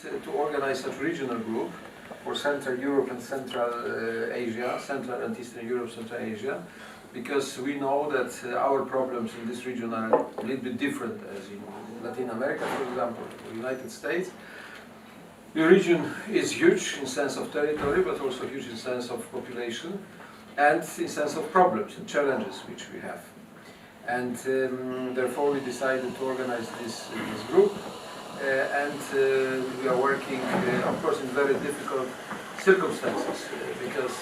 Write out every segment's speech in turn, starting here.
to organize a regional group for Central Europe and Central Asia, Central and Eastern Europe, Central Asia, because we know that our problems in this region are a little bit different as in Latin America, for example, or United States. The region is huge in sense of territory, but also huge in sense of population, and in sense of problems and challenges which we have. And therefore we decided to organize this group, and we are working, of course, in very difficult circumstances, because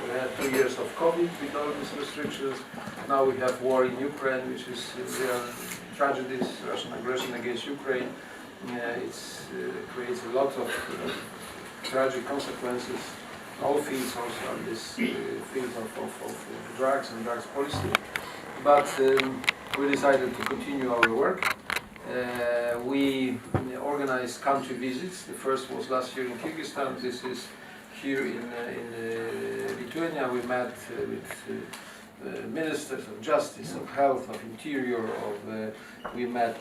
we had 2 years of COVID with all these restrictions. Now we have war in Ukraine, which is real tragedies, Russian aggression against Ukraine. It creates a lot of tragic consequences, all fields also on this field of drugs and drugs policy. But we decided to continue our work. We organized country visits. The first was last year in Kyrgyzstan. This is here in Lithuania. We met with ministers of justice, of health, of interior, we met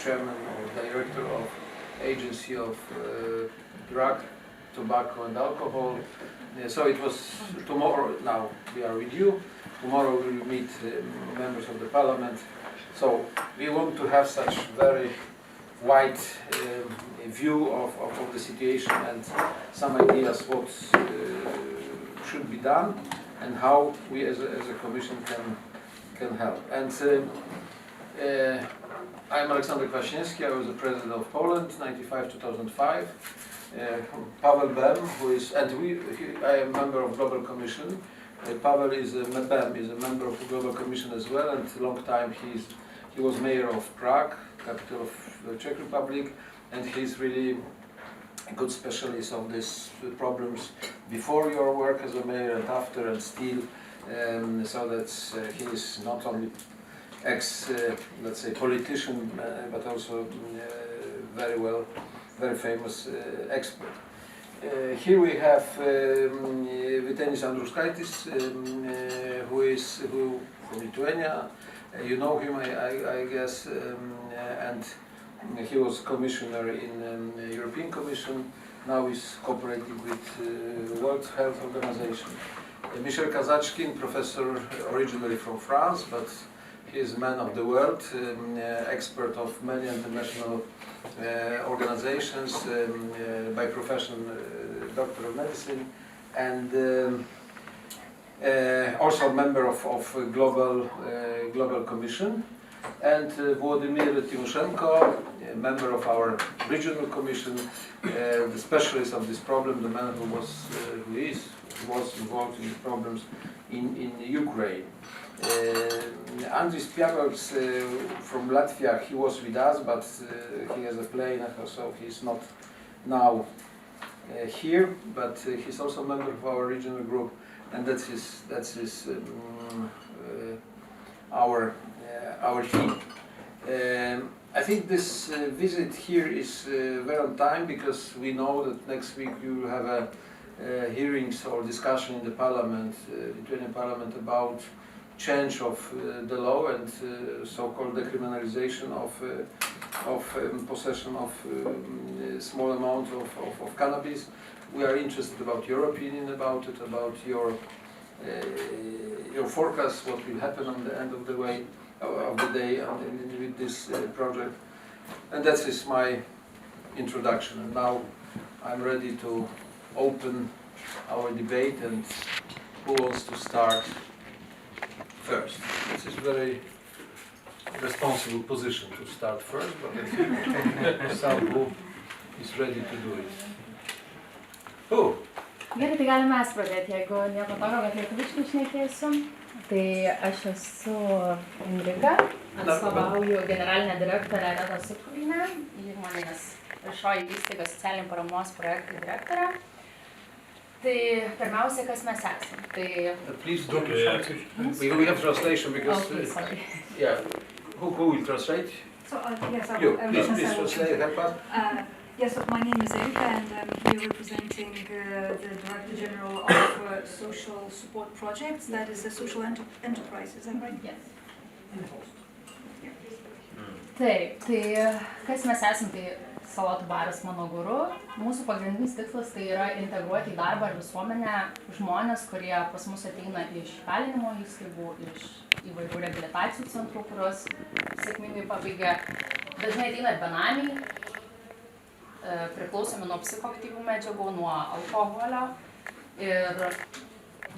chairman or director of agency of drug, tobacco and alcohol. So it was tomorrow. Now we are with you. Tomorrow we will meet members of the parliament. So we want to have such very wide view of the situation and some ideas what should be done and how we as a commission can help. And I'm Aleksander Kwaśniewski. I was the president of Poland, 95-2005. Paweł Bem, who is, and I am a member of Global Commission. Paweł is a member of the Global Commission as well, and a long time he was mayor of Prague, capital of the Czech Republic, and he's really a good specialist of these problems before your work as a mayor and after and still. So that he is not only let's say politician, but also very famous expert. Here we have Vytenis Andriušaitis, who from Lithuania. You know him, I guess, and he was commissioner in the European Commission. Now he's cooperating with World Health Organization. Michel Kazachkin, professor originally from France, but he is man of the world, expert of many international organizations, by profession doctor of medicine, and also a member of Global Commission. And Vladimir Timoshenko, a member of our regional commission, the specialist of this problem, the man who was involved in the problems in Ukraine. Andris Piagals from Latvia, he was with us, but he has a plane, so he's not now here, but he's also a member of our regional group, and that's our team. I think this visit here is very on time, because we know that next week we will have a hearings or discussion in the parliament, Lithuanian parliament, about change of the law and so-called decriminalization of possession of small amount of cannabis. We are interested about your opinion about it, about your forecast, what will happen on the end of the day with this project. And that is my introduction. And now I'm ready to open our debate, and who wants to start first? This is very responsible position to start first, but I think someone is ready to do it. Who? Gerai, tai galime mes pradėti, jeigu nieko tokio, kad lietuviškai šnekėsiu. Tai aš esu Ingrika, atstovauju generalinę direktorę Retą Sutkuvienę, įmonės viešoji įstaiga socialinių paramos projektų direktorė. Tai pirmiausia, kas mes esam. Tai please do we have translation because sorry. Yeah. Who will translate? So yes, You, please translate, help us. Yes, so my name is Erika, and I'm here representing the Director General of Social Support Projects. That is a social enterprise, is that right? Yes. Taip, tai kas mes esam, tai salotų baras Mano Guru. Mūsų pagrindinis tikslas tai yra integruoti į darbą ir visuomenę žmonės, kurie pas mus ateina iš kalinimo įstaigų, iš įvairių reabilitacijų centrų, kurios sėkmingai pabaigia. Dažnai ateina benamiai, priklausomi nuo psichoaktyvių medžiagų, nuo alkoholio ir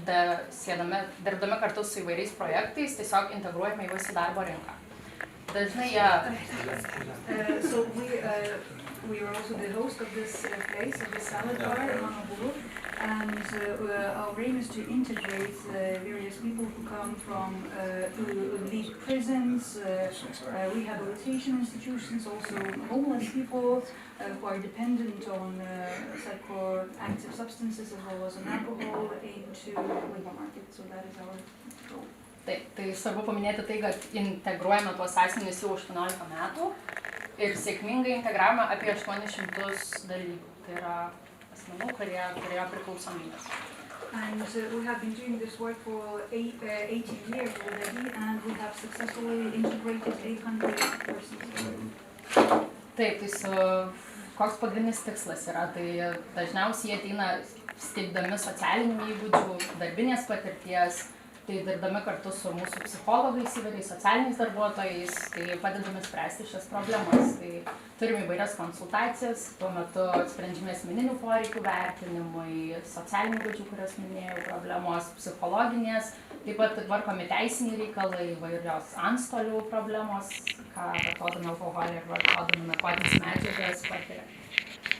dirbdami kartu su įvairiais projektais tiesiog integruojame juos į darbo rinką. Dažnai jie... So we are also the host of this place, of this salad bar, Mano Guru, and our aim is to integrate various people who come from, who leave prisons, rehabilitation institutions, also homeless people who are dependent on psychoactive substances as well as on alcohol into labor market. So that is our goal. Taip, tai svarbu paminėti tai, kad integruojame tuos asmenys jau 18 metų ir sėkmingai integravome apie 800 dalyvių. Tai yra asmenų, kurie turėjo priklausomybės. And we have been doing this work for 18 years already, and we have successfully integrated 800 persons. Taip, tai koks pagrindinis tikslas yra? Tai dažniausiai jie ateina steigdami socialinių įgūdžių, darbinės patirties, tai dirbdami kartu su mūsų psichologais, įvairiais socialiniais darbuotojais, tai padedame spręsti šias problemas. Tai turime įvairias konsultacijas, tuo metu sprendžiame asmeninių poreikių vertinimui, socialinių įgūdžių, kurias minėjau, problemos psichologinės, taip pat tvarkomi teisiniai reikalai, įvairios antstolių problemos, ką vartodami alkoholį ir vartodami narkotinės medžiagas patiria.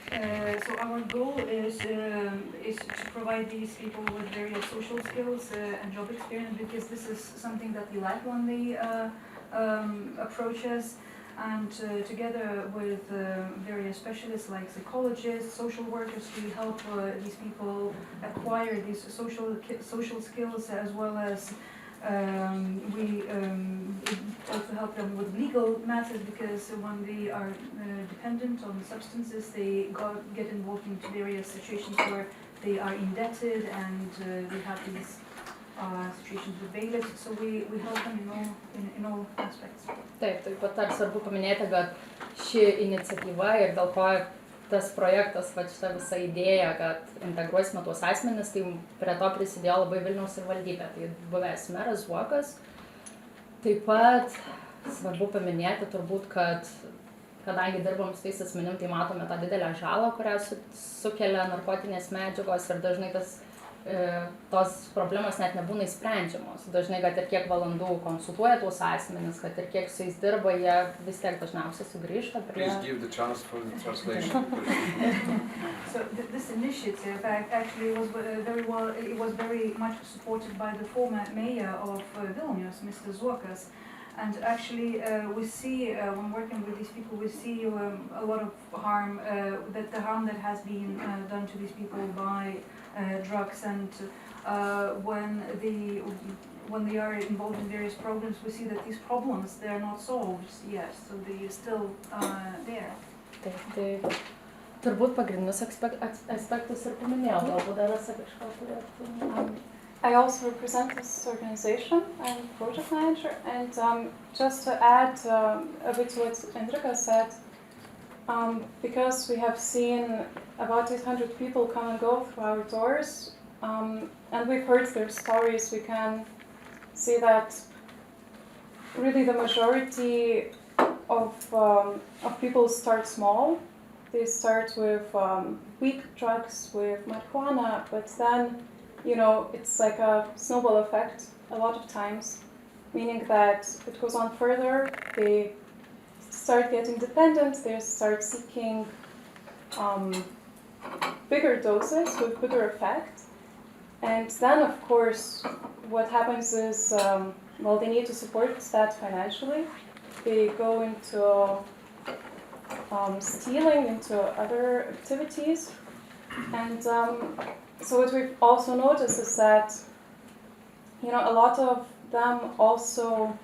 So our goal is to provide these people with various social skills and job experience, because this is something that we lack when they approach us. And together with various specialists like psychologists, social workers, we help these people acquire these social skills, as well as we also help them with legal matters, because when they are dependent on substances, they get involved into various situations where they are indebted, and they have these situations with bailiffs, so we help them in all aspects. Taip pat dar svarbu paminėti, kad ši iniciatyva ir dėl ko tas projektas, šita visa idėja, kad integruosime tuos asmenis, tai prie to prisidėjo labai Vilniaus savivaldybė, tai buvęs meras Zuokas. Taip pat svarbu paminėti turbūt, kad kadangi dirbam su tais asmenim, tai matome tą didelę žalą, kurią sukelia narkotinės medžiagos ir dažnai tos problemos net nebūna įsprendžiamos. Dažnai, kad ir kiek valandų konsultuoja tuos asmenis, kad ir kiek su jais dirba, jie vis tiek dažniausiai sugrįžta prie... Please give the chance for the translation. So this initiative actually was very much supported by the former mayor of Vilnius, Mr. Zuokas. And actually, we see, when working with these people, we see a lot of harm, the harm that has been done to these people by drugs, and when they are involved in various problems, we see that these problems, they are not solved yet, so they are still there. Taip. Turbūt pagrindinius aspektus ir paminėjau, galbūt dar esi kažką turėtų. I also represent this organization. I'm project manager, and just to add a bit to what Enrika said, because we have seen about 800 people come and go through our doors, and we've heard their stories, we can see that really the majority of people start small. They start with weak drugs, with marijuana, but then it's like a snowball effect a lot of times, meaning that it goes on further, they start getting dependent, they start seeking bigger doses with bigger effect. And then, of course, what happens is, they need to support that financially. They go into stealing, into other activities. And so what we've also noticed is that, a lot of them also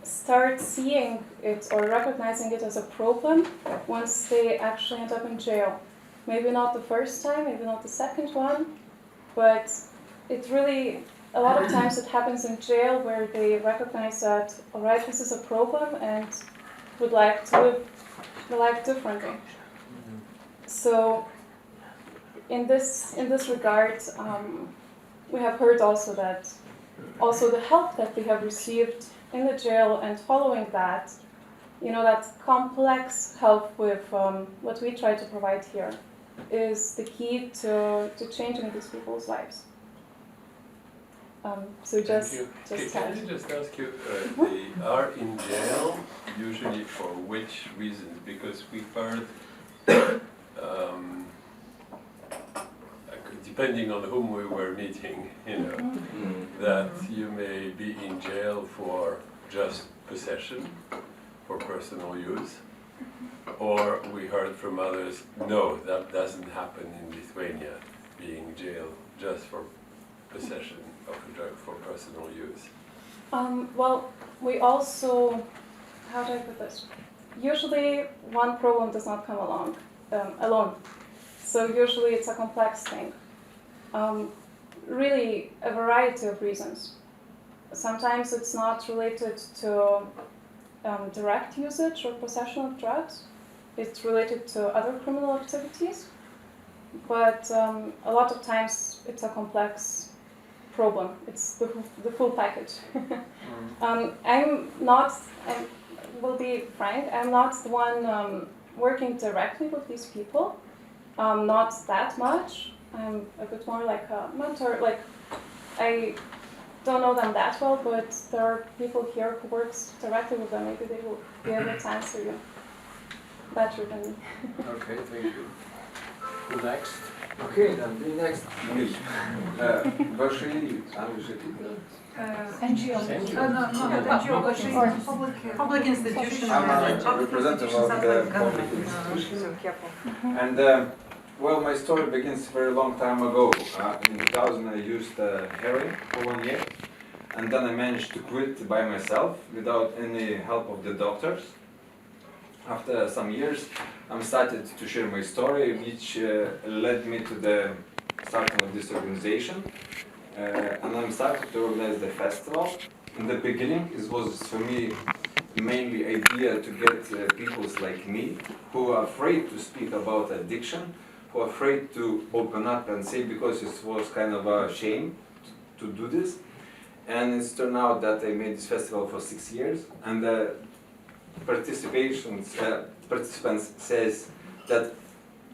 start seeing it or recognizing it as a problem once they actually end up in jail. Maybe not the first time, maybe not the second one, but it really a lot of times it happens in jail where they recognize that, all right, this is a problem and would like to live the life differently. So in this regard, we have heard also that the help that we have received in the jail and following that, that complex help with what we try to provide here is the key to changing these people's lives. So just Can I just ask you, they are in jail usually for which reasons? Because we've heard, depending on whom we were meeting, that you may be in jail for just possession, for personal use. Or we heard from others, no, that doesn't happen in Lithuania, being in jail just for possession of a drug for personal use. Well, we also, how do I put this? Usually one problem does not come along alone. So usually it's a complex thing. Really a variety of reasons. Sometimes it's not related to direct usage or possession of drugs. It's related to other criminal activities. But a lot of times it's a complex problem. It's the full package. I will be frank, I'm not the one working directly with these people. Not that much. I'm a bit more like a mentor. I don't know them that well, but there are people here who works directly with them. Maybe they will be able to answer you better than me. Okay, thank you. Who next? Okay, then the next week. Ваши NGO. No, not NGO, but public institution. I'm a representative of the public institution. And well, my story begins a very long time ago. In 2000 I used heroin for 1 year. And then I managed to quit by myself without any help of the doctors. After some years, I started to share my story, which led me to the starting of this organization. And I started to organize the festival. In the beginning, it was for me mainly idea to get people like me who are afraid to speak about addiction, who are afraid to open up and say, because it was kind of a shame to do this. And it's turned out that I made this festival for 6 years, and the participants says that,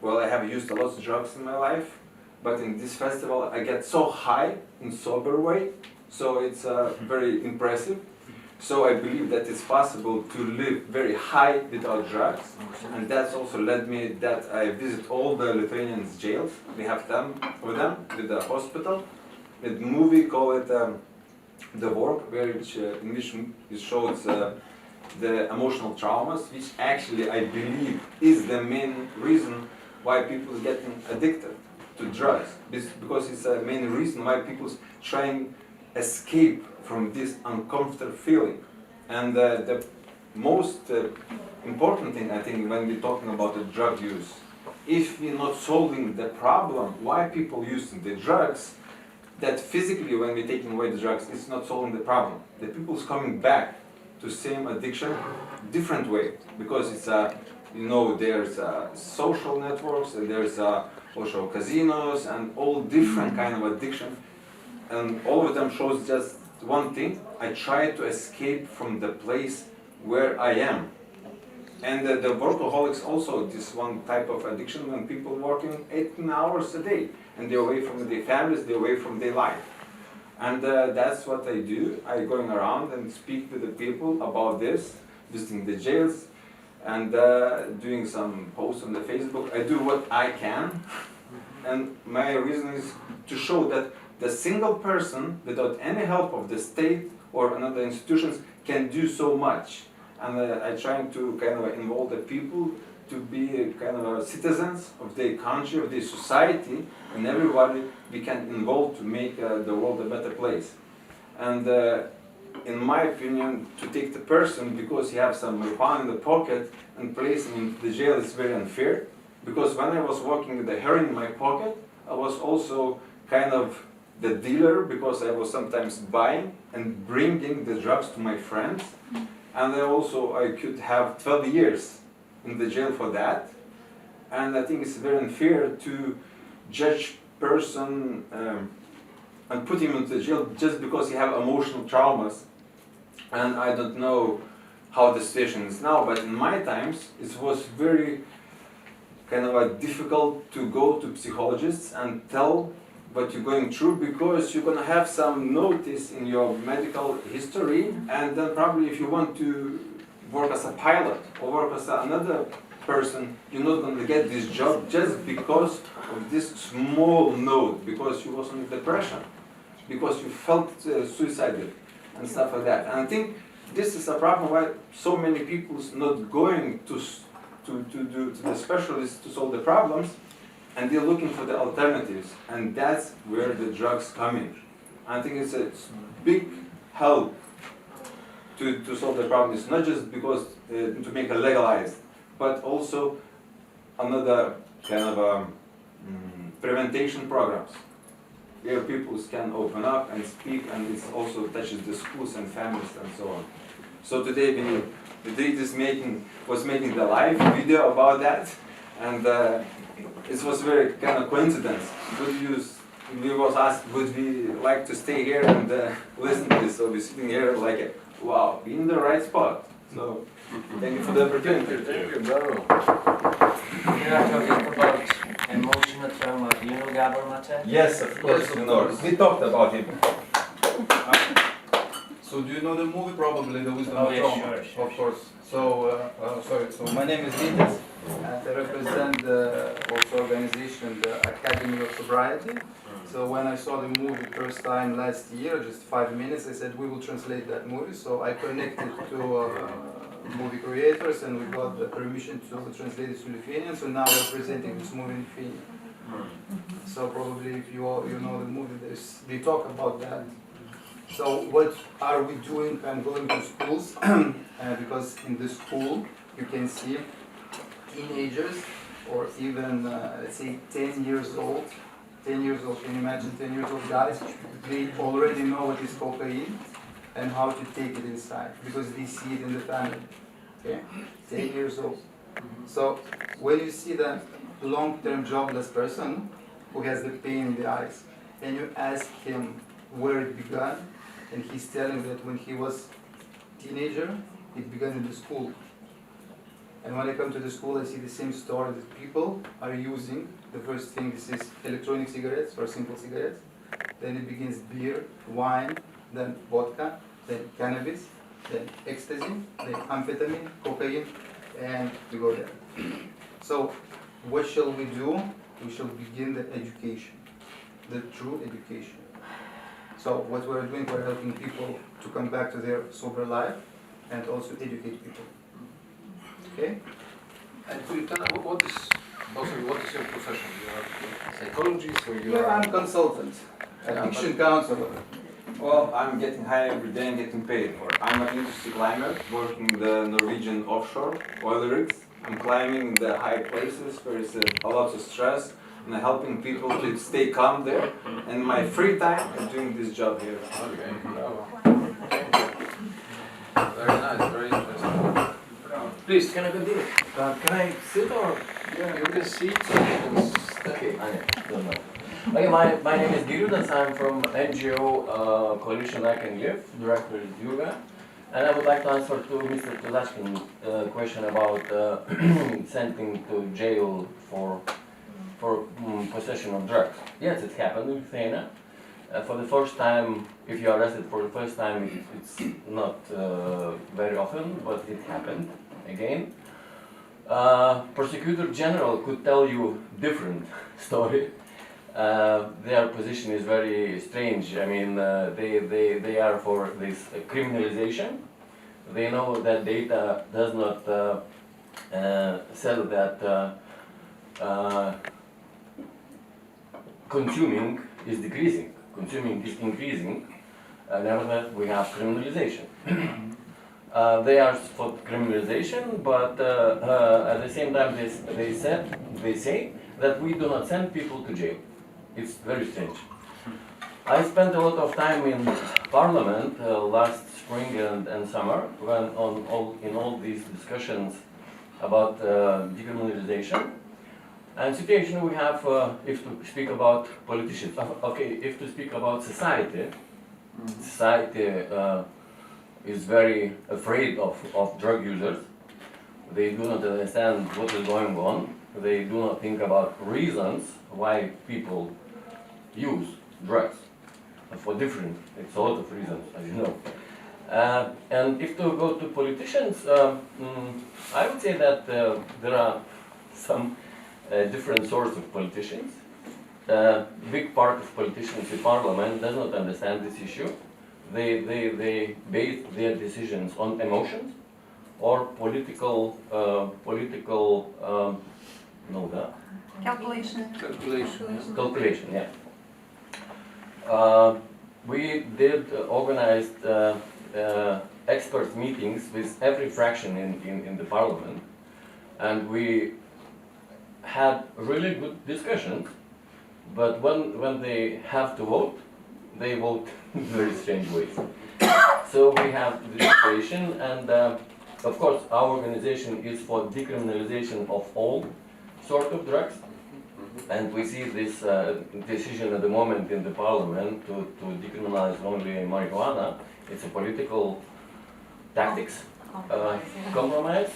well, I have used a lot of drugs in my life, but in this festival I get so high in sober way, so it's very impressive. So I believe that it's possible to live very high without drugs, and that's also led me that I visit all the Lithuanian jails. We have them with the hospital. With movie call it The Work, where in which it shows the emotional traumas, which actually I believe is the main reason why people are getting addicted to drugs, because it's the main reason why people trying escape from this uncomfortable feeling. And the most important thing, I think, when we're talking about the drug use, if we're not solving the problem why people using the drugs, that physically when we're taking away the drugs, it's not solving the problem. The people's coming back to same addiction different way, because it's there's social networks, and there's social casinos, and all different kind of addiction, and all of them shows just one thing: I try to escape from the place where I am. And the workaholics also, this one type of addiction when people working 18 hours a day, and they're away from their families, they're away from their life. And that's what I do. I going around and speak to the people about this, visiting the jails, and doing some posts on the Facebook. I do what I can, and my reason is to show that the single person, without any help of the state or another institutions, can do so much. And I'm trying to kind of involve the people to be kind of citizens of their country, of their society, and everybody we can involve to make the world a better place. And in my opinion, to take the person because he has some marijuana in the pocket and place him into the jail is very unfair. Because when I was working with the heroin in my pocket, I was also kind of the dealer because I was sometimes buying and bringing the drugs to my friends. And then also I could have 12 years in the jail for that. And I think it's very unfair to judge person and put him into jail just because he have emotional traumas. And I don't know how the situation is now, but in my times it was very kind of difficult to go to psychologists and tell what you're going through, because you're going to have some notice in your medical history, and then probably if you want to work as a pilot or work as another person, you're not going to get this job just because of this small note, because you was in depression, because you felt suicidal and stuff like that. And I think this is a problem why so many people not going to the specialists to solve the problems, and they're looking for the alternatives, and that's where the drugs come in. I think it's a big help to solve the problem. It's not just because to make it legalized, but also another kind of prevention programs where people can open up and speak, and it also touches the schools and families and so on. So today was making the live video about that, and it was very kind of coincidence. We was asked, would we like to stay here and listen to this? So we're sitting here like, wow, we're in the right spot. So thank you for the opportunity. Thank you, bravo. You are talking about emotional trauma. Do you know Gabor Mate? Yes, of course, you know. We talked about him. So do you know the movie? Probably The Wisdom of Trauma. Sure. Of course. So, sorry. So my name is Vitas, and I represent the also organization, the Academy of Sobriety. So when I saw the movie first time last year, just 5 minutes, I said we will translate that movie. So I connected to movie creators, and we got the permission to translate it to Lithuanian. So now we're presenting this movie in Lithuanian. So probably if you know the movie, they talk about that. So what are we doing? I'm going to schools because in the school you can see teenagers or even let's say 10 years old. 10 years old, can you imagine 10 years old guys? They already know what is cocaine and how to take it inside because they see it in the family. Okay, 10 years old. So when you see that long-term jobless person who has the pain in the eyes, and you ask him where it began, and he's telling that when he was teenager, it began in the school. And when I come to the school, I see the same story that people are using. The first thing, this is electronic cigarettes or simple cigarettes. Then it begins beer, wine, then vodka, then cannabis, then ecstasy, then amphetamine, cocaine, and we go there. So what shall we do? We shall begin the education, the true education. So what we're doing, we're helping people to come back to their sober life and also educate people. Okay? And could you tell what is your profession? You are a psychologist or you Yeah, are? I'm consultant, addiction counselor. Well, I'm getting high every day and getting paid for it. I'm an industry climber working the Norwegian offshore oil rigs. I'm climbing the high places where there's a lot of stress, and I'm helping people to stay calm there. And my free time, I'm doing this job here. Okay, bravo. Very nice, very interesting. Please, Can I continue? Can I sit or? yeah, you can sit, you can stand. Okay, don't know. Okay, my name is Girudas. I'm from NGO Coalition I Can Give. Director is Jurga. And I would like to answer to Mr. Tuzashkin's question about sending to jail for possession of drugs. Yes, it's happened in Lithuania. For the first time, if you are arrested for the first time, it's not very often, but it happened again. Prosecutor General could tell you different story. Their position is very strange. I mean, they are for this criminalization. They know that data does not say that consuming is decreasing, consuming is increasing. Nevertheless, we have criminalization. They are for criminalization, but at the same time, they say that we do not send people to jail. It's very strange. I spent a lot of time in Parliament last spring and summer when in all these discussions about decriminalization. And situation we have, if to speak about politicians, okay, if to speak about society, society is very afraid of drug users. They do not understand what is going on. They do not think about reasons why people use drugs. For different, it's a lot of reasons, as you know. And if to go to politicians, I would say that there are some different sorts of politicians. Big part of politicians in parliament does not understand this issue. They base their decisions on emotions or political calculation, yeah. We did organized expert meetings with every fraction in the parliament, and we had really good discussions, but when they have to vote, they vote in very strange ways. So we have the situation, and of course our organization is for decriminalization of all sort of drugs, and we see this decision at the moment in the parliament to decriminalize only marijuana. It's a political tactics, compromise.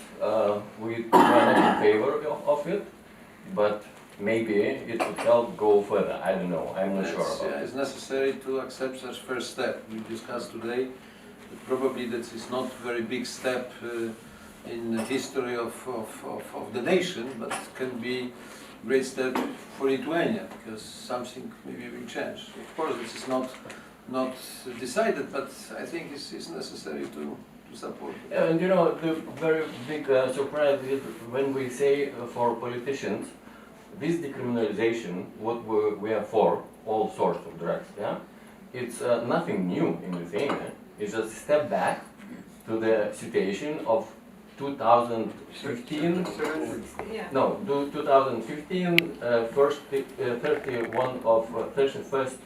We are not in favor of it, but maybe it would help go further. I don't know. I'm not sure about it. It's necessary to accept such first step. We discussed today. Probably that is not a very big step in the history of the nation, but can be a great step for Lithuania, because something maybe will change. Of course, this is not decided, but I think it's necessary to support. And you know, the very big surprise is when we say for politicians, this decriminalization, what we are for, all sorts of drugs, yeah, it's nothing new in Lithuania. It's just a step back to the situation of 2015. No, 2015, 31st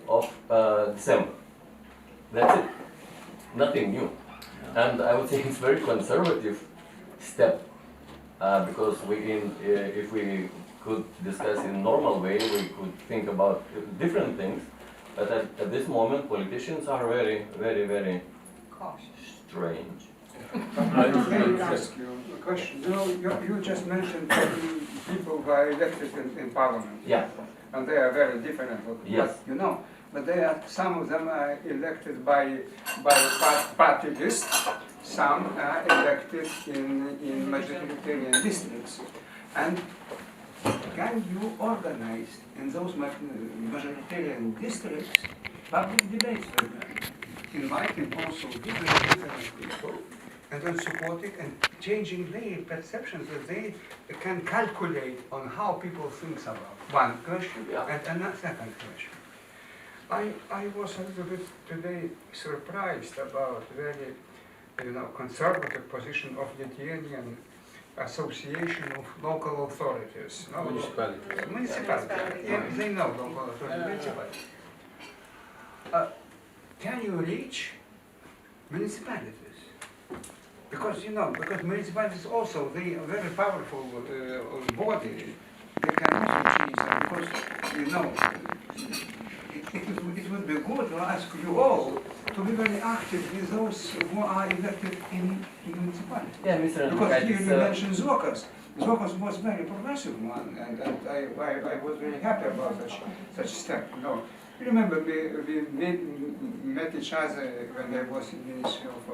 of December. That's it. Nothing new. And I would say it's very conservative step, because if we could discuss in normal way, we could think about different things. But at this moment, politicians are very, very, very strange. I would ask you a question. You just mentioned people who are elected in parliament. Yeah. And they are very different. Yes. But some of them are elected by party list. Some are elected in majoritarian districts. And can you organize in those majoritarian districts public debates with them, inviting also different people, and then supporting and changing their perceptions that they can calculate on how people think about one question and a second question. I was a little bit today surprised about very conservative position of Lithuanian Association of Local Authorities. Municipalities. Yeah, they know local authorities. Can you reach municipalities? Because municipalities also, they are very powerful body. They can also change them because it would be good to ask you all to be very active with those who are elected in municipalities. Yeah, Mr. Because here you mentioned Zokas. Zokas was very progressive one, and I was very happy about such step. You remember we met each other when I was in the Ministry of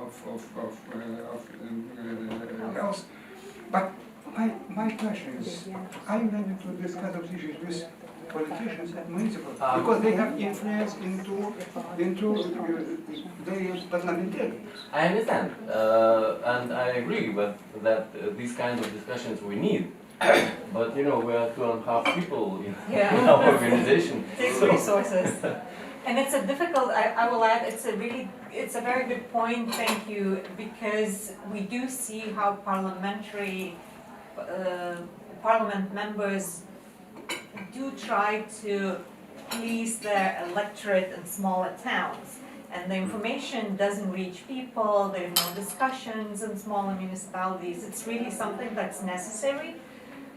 Health. But my question is, are you ready to discuss those issues with politicians and municipal, because they have influence into their parliamentarians? I understand, and I agree with that. These kind of discussions we need. But we are 2.5 people in our organization. Takes resources. And it's a difficult, I will add, it's a very good point, thank you, because we do see how parliament members do try to police their electorate in smaller towns. And the information doesn't reach people, there are no discussions in smaller municipalities. It's really something that's necessary,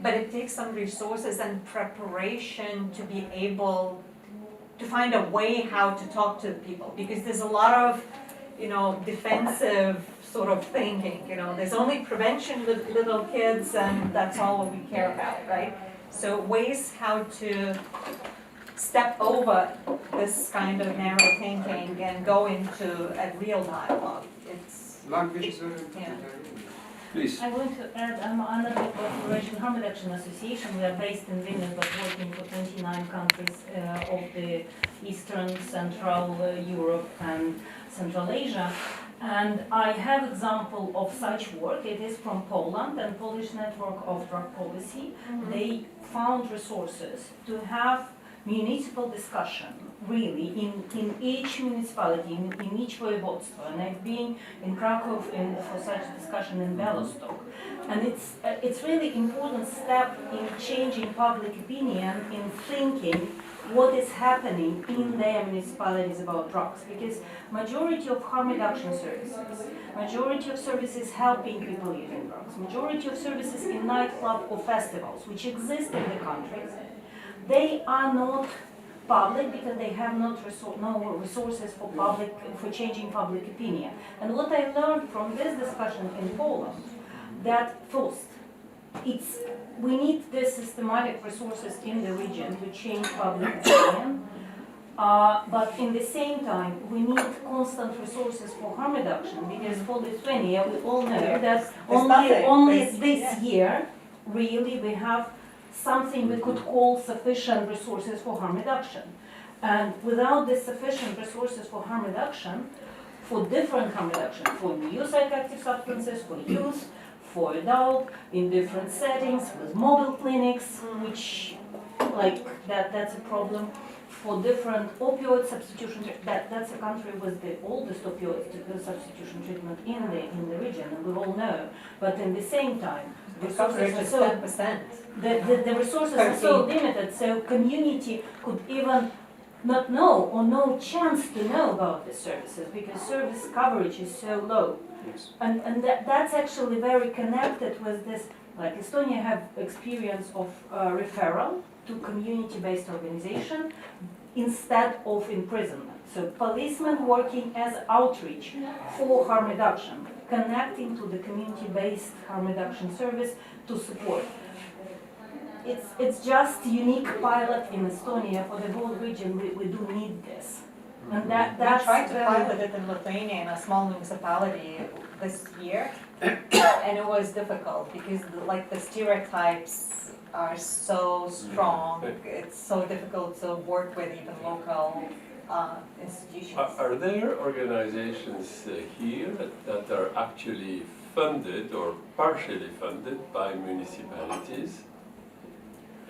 but it takes some resources and preparation to be able to find a way how to talk to people, because there's a lot of, defensive sort of thinking, there's only prevention with little kids and that's all we care about, right? So ways how to step over this kind of narrow thinking and go into a real dialogue. Language is very important. Yeah. Please. I want to add, I'm under the Corporation Harm Reduction Association. We are based in Vilnius but working for 29 countries of the Eastern, Central Europe and Central Asia. And I have example of such work. It is from Poland and Polish Network of Drug Policy. They found resources to have municipal discussion, really, in each municipality, in each voivodstvo. And I've been in Krakow for such discussion in Białystok. And it's really important step in changing public opinion, in thinking what is happening in their municipalities about drugs. Because majority of harm reduction services, majority of services helping people using drugs, majority of services in nightclub or festivals, which exist in the countries, they are not public because they have no resources for changing public opinion. And what I learned from this discussion in Poland, that first, we need this systematic resources in the region to change public opinion, but in the same time, we need constant resources for harm reduction, because for Lithuania, we all know that only this year, really, we have something we could call sufficient resources for harm reduction. And without the sufficient resources for harm reduction, for different harm reduction, for new psychoactive substances, for youth, for adult, in different settings, with mobile clinics, which, that's a problem. For different opioid substitution, that's a country with the oldest opioid substitution treatment in the region, and we all know. But in the same time, the resources are so limited, so community could even not know or no chance to know about the services because service coverage is so low. Yes. And that's actually very connected with this, like Estonia have experience of referral to community-based organization instead of imprisonment. So policemen working as outreach for harm reduction, connecting to the community-based harm reduction service to support. It's just unique pilot in Estonia for the whole region. We do need this. And that's we tried to pilot it in Lithuania in a small municipality this year, and it was difficult because the stereotypes are so strong. It's so difficult to work with even local institutions. Are there organizations here that are actually funded or partially funded by municipalities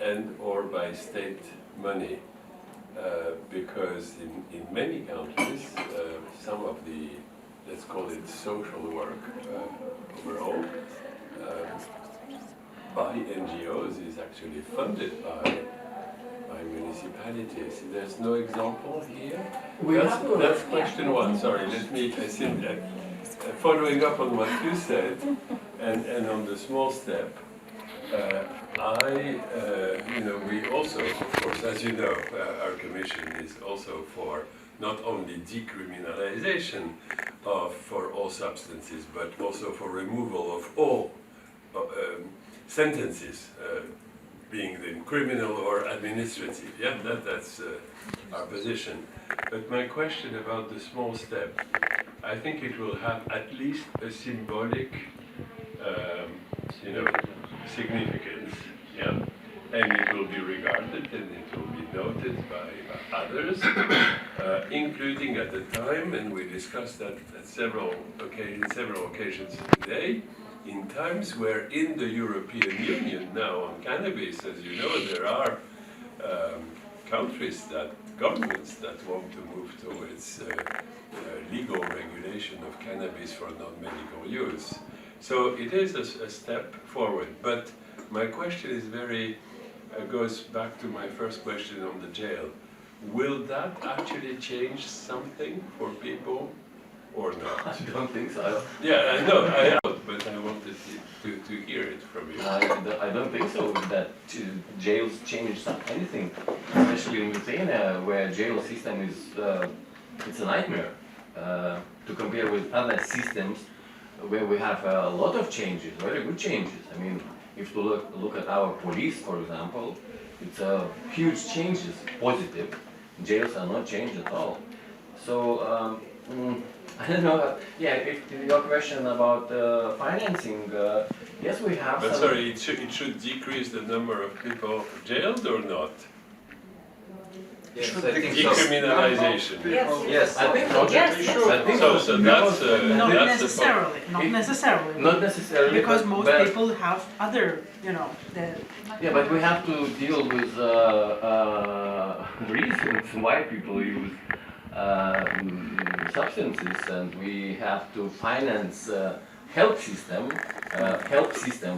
and or by state money? Because in many countries, some of the, let's call it social work overall, by NGOs is actually funded by municipalities. There's no example here. That's question one. Sorry, let me following up on what you said and on the small step. We also, of course, as you know, our commission is also for not only decriminalization for all substances, but also for removal of all sentences, being them criminal or administrative. Yeah, that's our position. But my question about the small step, I think it will have at least a symbolic, significance. Yeah, and it will be regarded and it will be noted by others, including at the time, and we discussed that at several occasions today, in times where in the European Union now on cannabis, as you know, there are governments that want to move towards legal regulation of cannabis for non-medical use. So it is a step forward, but my question is goes back to my first question on the jail. will that actually change something for people or not? I don't think so. Yeah, I know, but I wanted to hear it from you. I don't think so that jails change anything, especially in Lithuania, where jail system is it's a nightmare to compare with other systems where we have a lot of changes, very good changes. I mean, if you look at our police, for example, it's huge changes, positive. Jails are not changed at all. So. I don't know. Yeah, if your question about financing, yes, we have. But sorry, it should decrease the number of people jailed or not? Yes, I think so. Decriminalization. Yes, I think Yes, so. I think So so. that's Not that's the necessarily, not necessarily. Not necessarily. Because most but, people have other, the Yeah, but we have to deal with reasons why people use substances, and we have to finance help system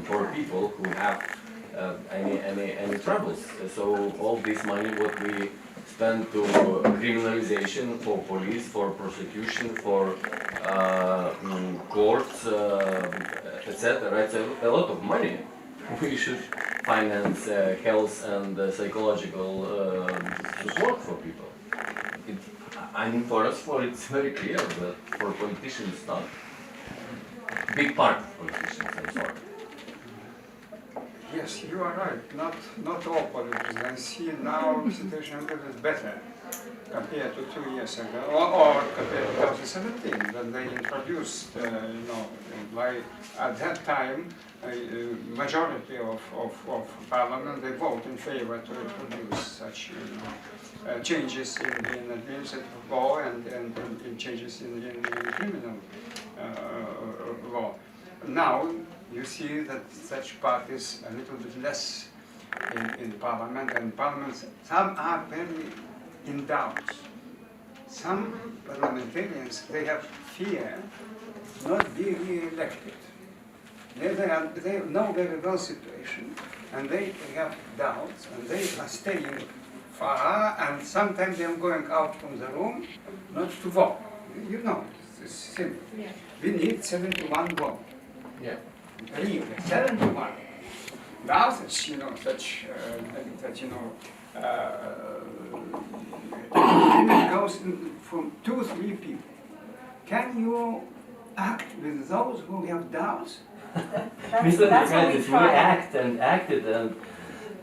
for people who have any troubles. So all this money what we spend to criminalization for police, for prosecution, for courts, etc. It's a lot of money. We should finance health and psychological support for people. I mean, for us, it's very clear, but for politicians, not. Big part of politicians, I'm sorry. Yes, you are right. Not all politicians. I see now the situation a little bit better compared to 2 years ago, or compared to 2017, when they introduced, at that time, majority of parliament, they vote in favor to introduce such changes in administrative law and changes in criminal law. Now you see that such parties a little bit less in parliament, and parliaments, some are very in doubt. Some parliamentarians, they have fear not being re-elected. They know very well situation, and they have doubts, and they are staying far, and sometimes they are going out from the room not to vote. You know, it's simple. Yeah. We need 71 vote. Yeah. Really, 71. Now such, it goes from 2-3 people. Can you act with those who have doubts? Mr. That's what we President, we try. acted and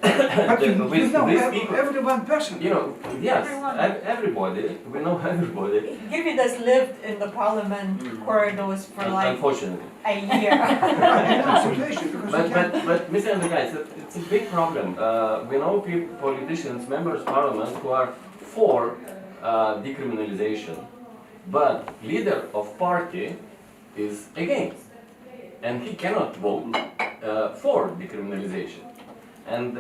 But you know these people, every one person. you know, yes, Everyone. everybody, we know everybody. Givid has lived in the parliament corridors for like Unfortunately. a year. I know situation because you can. But Mr. Andrikaitis, it's a big problem. We know people, politicians, members of parliament who are for decriminalization, but leader of party is against, and he cannot vote for decriminalization. And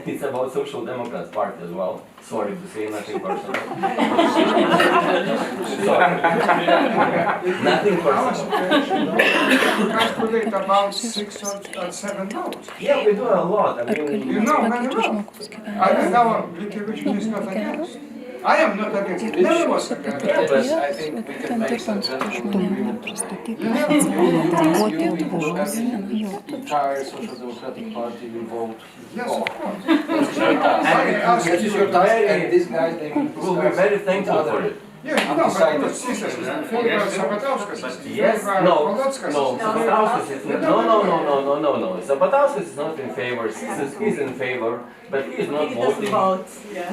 it's about Social Democrats Party as well. Sorry to say, nothing personal. Sorry. Nothing personal. Calculate about 6 or 7 votes. Yeah, we do a lot. I mean, You know very well. I know Blinkevičiūtė is not against. I am not against it. Never was against it. yeah, but I think we can make some gentleman agreement. The entire Social Democratic Party will vote Yes, for. of course. That is your task, and these guys, they will we'll be very thankful for it. Yeah, no, but Sysas is in favor, Sabatauskas is in Yes, favor, no, Polockas no, is in Sabatauskas is no. Sabatauskas is not in favor. Sysas is in favor, but he is not He doesn't voting. vote, yeah.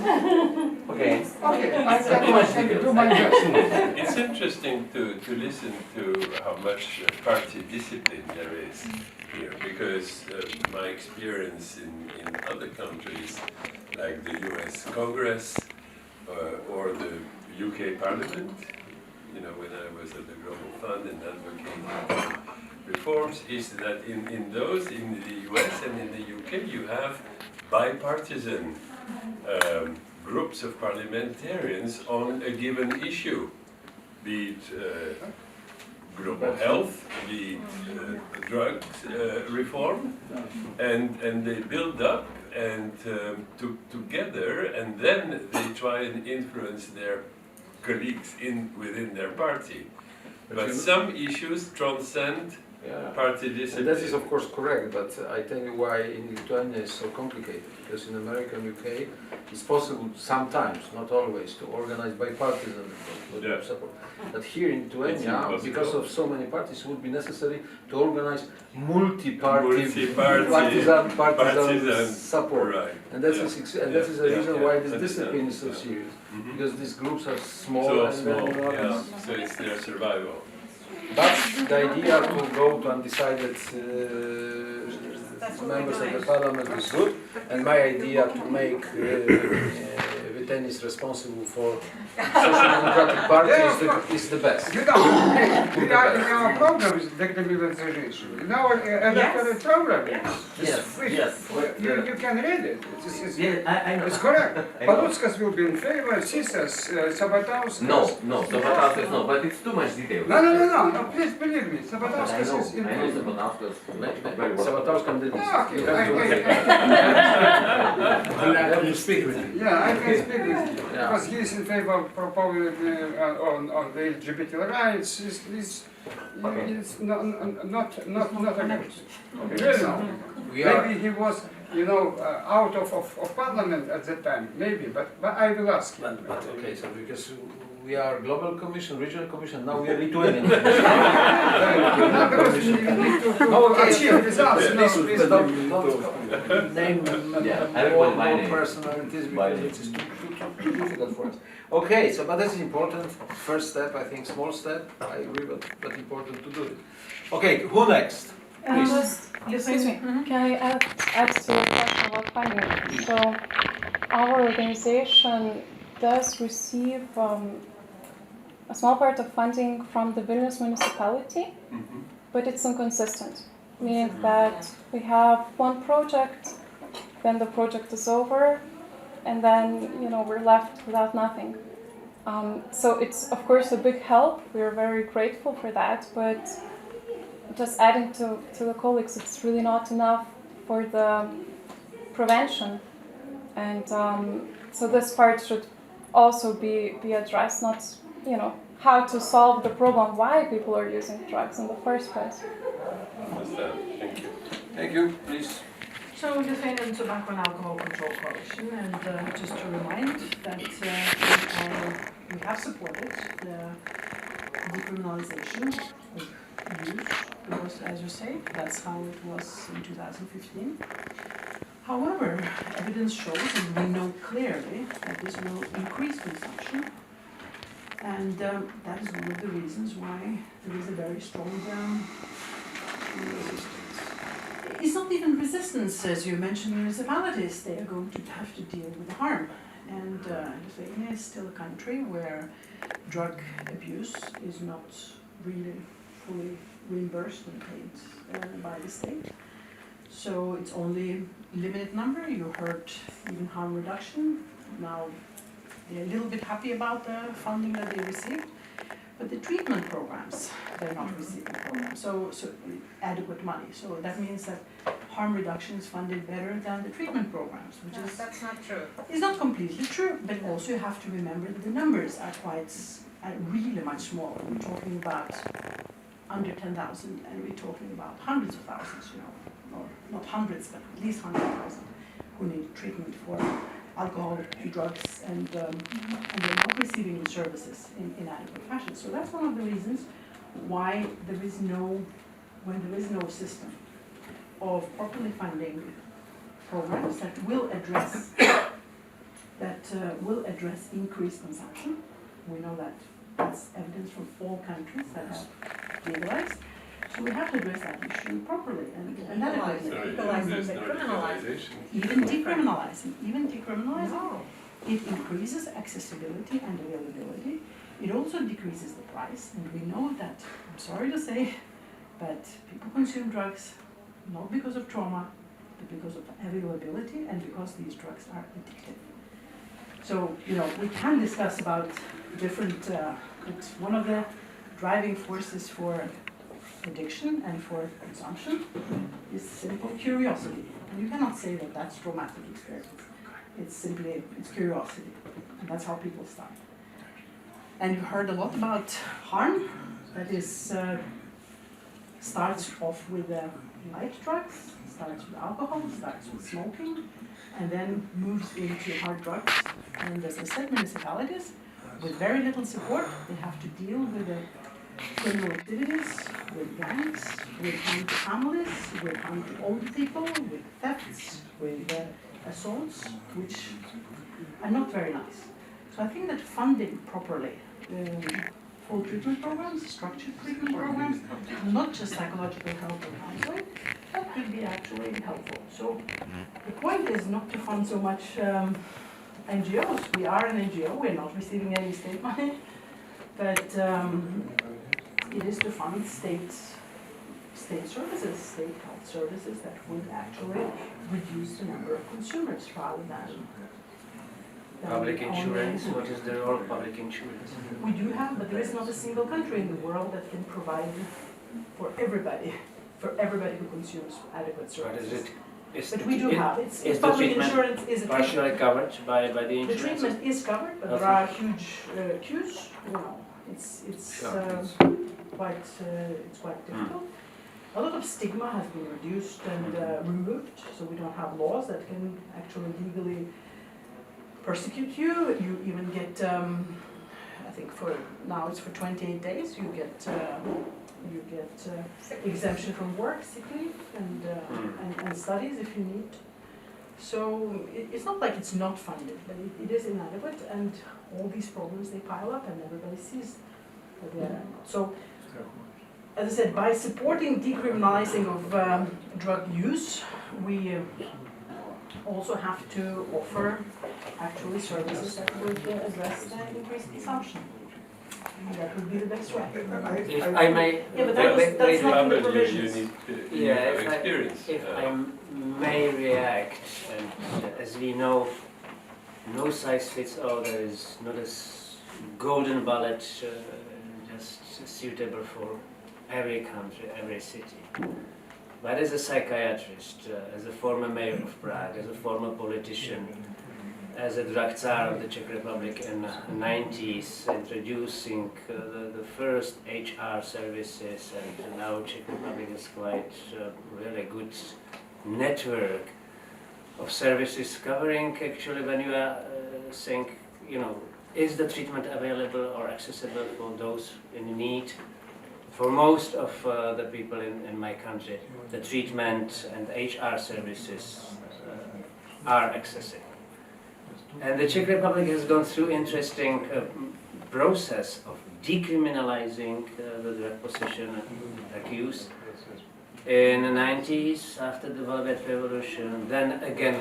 Okay. Okay, I can do my best. It's interesting to listen to how much party discipline there is here, because my experience in other countries, like the US Congress or the UK Parliament, when I was at the Global Fund and advocating for reforms, is that in the US and in the UK, you have bipartisan groups of parliamentarians on a given issue, be it global health, the drugs reform, and they build up and together, and then they try and influence their colleagues within their party. But some issues transcend party discipline. And that is of course correct, but I tell you why in Lithuania it's so complicated. Because in America and UK it's possible sometimes, not always, to organize bipartisan support. But here in Lithuania, because of so many parties, it would be necessary to organize multi-partisan support. Right. And that is the reason why this discipline is so serious. Because these groups are small and very enormous. So it's their survival. But the idea to go to undecided members of the parliament is good, and my idea to make Vytenis responsible for Social Democratic Party is the best. You know, in our program is decriminalization. In our electoral program, you can read it. I know. It's correct. Paluckas will be in favor, Sisas, Sabatauskas. No, Sabatauskas no, but it's too much detail. No, please believe me. Sabatauskas is in I know favor. Sabatauskas. Sabatauskas did this. Okay, You speak with him. yeah, I can speak with you. Because he is in favor of proposing on the LGBT rights. It's not against. Really not. Maybe he was, out of parliament at that time. Maybe, but I will ask him. But okay, so because we are global commission, regional commission, now we are Lithuanian commission. Because we need to achieve results. Please don't name everyone by more name. personalities because it is too difficult for us. Okay, so but that's important. First step, I think, small step. I agree, but important to do it. Okay, who next? Please. Excuse me, can I add to your question about funding? So our organization does receive a small part of funding from the Vilnius municipality, but it's inconsistent, meaning that we have one project, then the project is over, and then we're left without nothing. So it's of course a big help. We are very grateful for that, but just adding to the colleagues, it's really not enough for the prevention, and so this part should also be addressed, not how to solve the problem why people are using drugs in the first place. Understand. Thank you. Thank you, please. So Lithuanian Tobacco and Alcohol Control Coalition, and just to remind that we have supported the decriminalization of use, because as you say, that's how it was in 2015. However, evidence shows, and we know clearly, that this will increase consumption, and that is one of the reasons why there is a very strong resistance. It's not even resistance, as you mentioned, municipalities, they are going to have to deal with the harm. And Lithuania is still a country where drug abuse is not really fully reimbursed and paid by the state. So it's only a limited number. You heard even harm reduction. Now they're a little bit happy about the funding that they received. But the treatment programs, they're not receiving programs, so adequate money. So that means that harm reduction is funded better than the treatment programs, which is... That's not true. It's not completely true, but also you have to remember that the numbers are really much smaller. We're talking about under 10,000, and we're talking about hundreds of thousands, or not hundreds, but at least 100,000 who need treatment for alcohol, drugs, and they're not receiving the services in adequate fashion. So that's one of the reasons why when there is no system of properly funding programs that will address increased consumption. We know that that's evidence from all countries that have legalized. So we have to address that issue properly and adequately. Even decriminalizing, it increases accessibility and availability. It also decreases the price, and we know that, I'm sorry to say, but people consume drugs not because of trauma, but because of availability and because these drugs are addictive. So, we can discuss about different, but one of the driving forces for addiction and for consumption is simple curiosity. And you cannot say that that's traumatic experience. It's simply, it's curiosity. And that's how people start. And you heard a lot about harm. That is, starts off with light drugs, starts with alcohol, starts with smoking, and then moves into hard drugs. And as I said, municipalities, with very little support, they have to deal with the criminal activities, with gangs, with harm to families, with harm to old people, with thefts, with assaults, which are not very nice. So I think that funding properly full treatment programs, structured treatment programs, not just psychological help and counseling, that could be actually helpful. So the point is not to fund so much NGOs. We are an NGO, we're not receiving any state money, but it is to fund state services, state health services that would actually reduce the number of consumers rather than public insurance. What is the role of public insurance? We do have, but there is not a single country in the world that can provide for everybody who consumes adequate services. But we do have. It's public insurance is partially covered by the insurance? The treatment is covered, but there are huge queues. You know, it's quite difficult. A lot of stigma has been reduced and removed, so we don't have laws that can actually legally persecute you. You even get, I think for now it's for 28 days. You get exemption from work, sick leave, and studies if you need. So it's not like it's not funded, but it is inadequate, and all these problems they pile up, and everybody sees that they are not. So, as I said, by supporting decriminalizing of drug use, we also have to offer actually services that would address the increased consumption. And that would be the best way. If I may, yeah, but that's not in the provisions. If I may react, and as we know, no size fits all. There is not a golden bullet just suitable for every country, every city. But as a psychiatrist, as a former mayor of Prague, as a former politician, as a drug czar of the Czech Republic in the 90s, introducing the first HR services, and now Czech Republic is quite really good network of services covering actually when you are saying, you know, is the treatment available or accessible for those in need? For most of the people in my country, the treatment and HR services are accessible. And the Czech Republic has gone through interesting process of decriminalizing the drug possession and drug use in the 90s after the Velvet Revolution, then again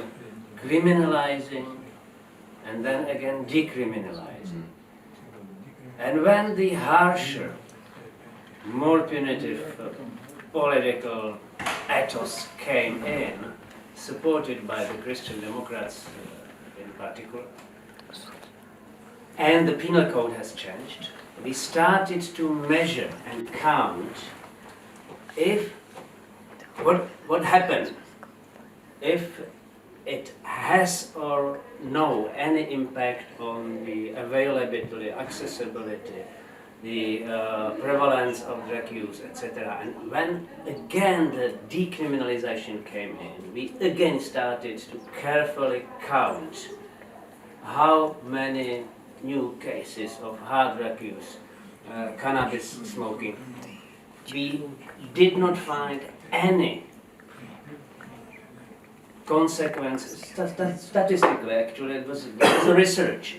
criminalizing, and then again decriminalizing. And when the harsher, more punitive political ethos came in, supported by the Christian Democrats in particular, and the penal code has changed, we started to measure and count if what happened, if it has or no any impact on the availability, accessibility, the prevalence of drug use, etc. And when again the decriminalization came in, we again started to carefully count how many new cases of hard drug use, cannabis smoking. We did not find any consequences, statistically actually, it was research.